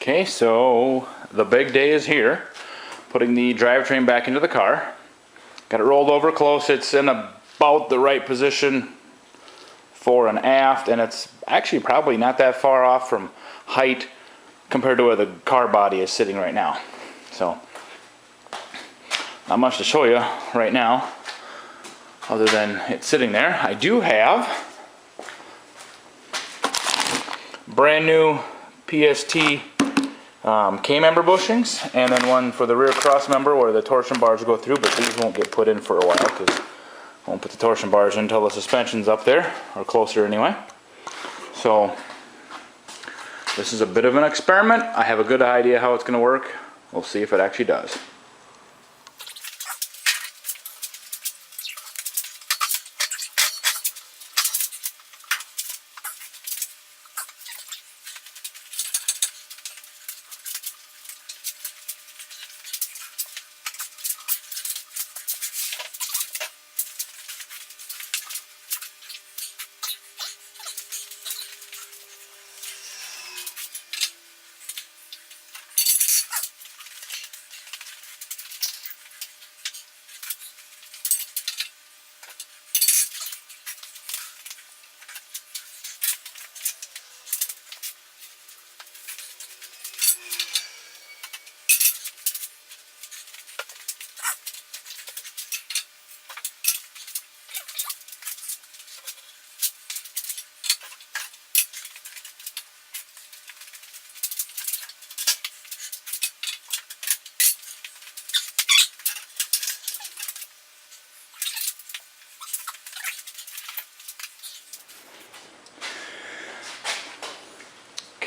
Okay, so the big day is here. Putting the drivetrain back into the car. Got it rolled over close. It's in about the right position fore and aft, and it's actually probably not that far off from height compared to where the car body is sitting right now. So, not much to show you right now other than it's sitting there. I do have brand new PST K-member bushings, and then one for the rear cross member where the torsion bars go through, but these won't get put in for a while because I won't put the torsion bars in until the suspension's up there, or closer anyway. So this is a bit of an experiment. I have a good idea how it's going to work. We'll see if it actually does.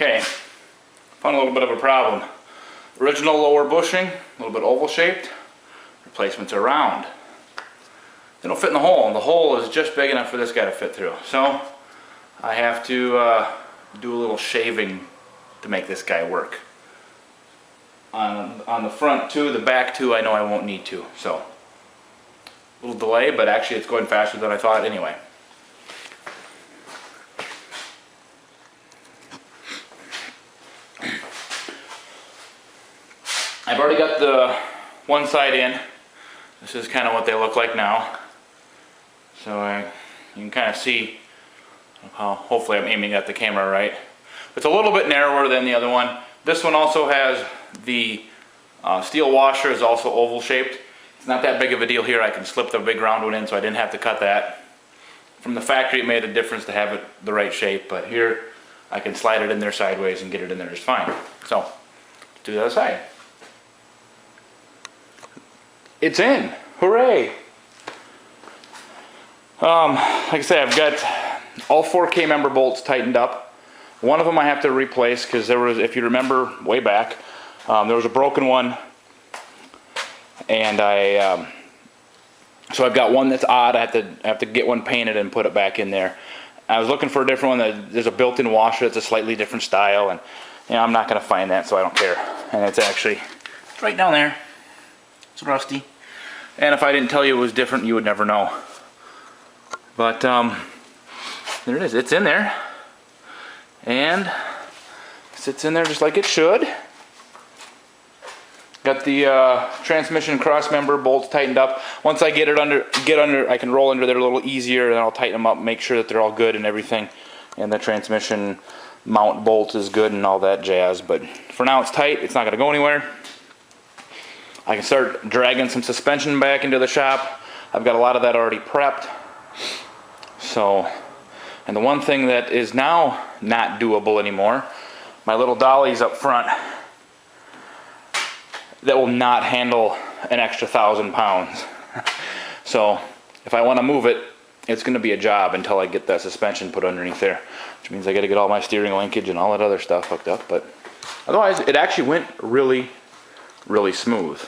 Okay, found a little bit of a problem. Original lower bushing, a little bit oval shaped. Replacements are round. They don't fit in the hole, and the hole is just big enough for this guy to fit through. So I have to do a little shaving to make this guy work. On the front too, the back too, I know I won't need to. So a little delay, but actually it's going faster than I thought anyway. I've already got the one side in. This is kind of what they look like now. So you can kind of see how, hopefully I'm aiming at the camera right. It's a little bit narrower than the other one. This one also has the steel washer is also oval shaped. It's not that big of a deal here. I can slip the big round one in, so I didn't have to cut that. From the factory it made a difference to have it the right shape, but here I can slide it in there sideways and get it in there just fine. So, let's do the other side. It's in! Hooray! Like I said, I've got all 4 K-member bolts tightened up. One of them I have to replace because there was, if you remember way back, there was a broken one, and so I've got one that's odd. I have to get one painted and put it back in there. I was looking for a different one. There's a built-in washer that's a slightly different style, and you know, I'm not going to find that, so I don't care. And it's actually right down there. It's rusty, and if I didn't tell you it was different, you would never know. But there it is. It's in there, and sits in there just like it should. Got the transmission cross member bolts tightened up. Once I get under, I can roll under there a little easier, and I'll tighten them up, make sure that they're all good and everything. And the transmission mount bolt is good and all that jazz. But for now, it's tight. It's not going to go anywhere. I can start dragging some suspension back into the shop. I've got a lot of that already prepped. So, and the one thing that is now not doable anymore, my little dollies up front that will not handle an extra 1,000 pounds. So, if I want to move it, it's going to be a job until I get that suspension put underneath there, which means I got to get all my steering linkage and all that other stuff hooked up. But otherwise, it actually went really smooth.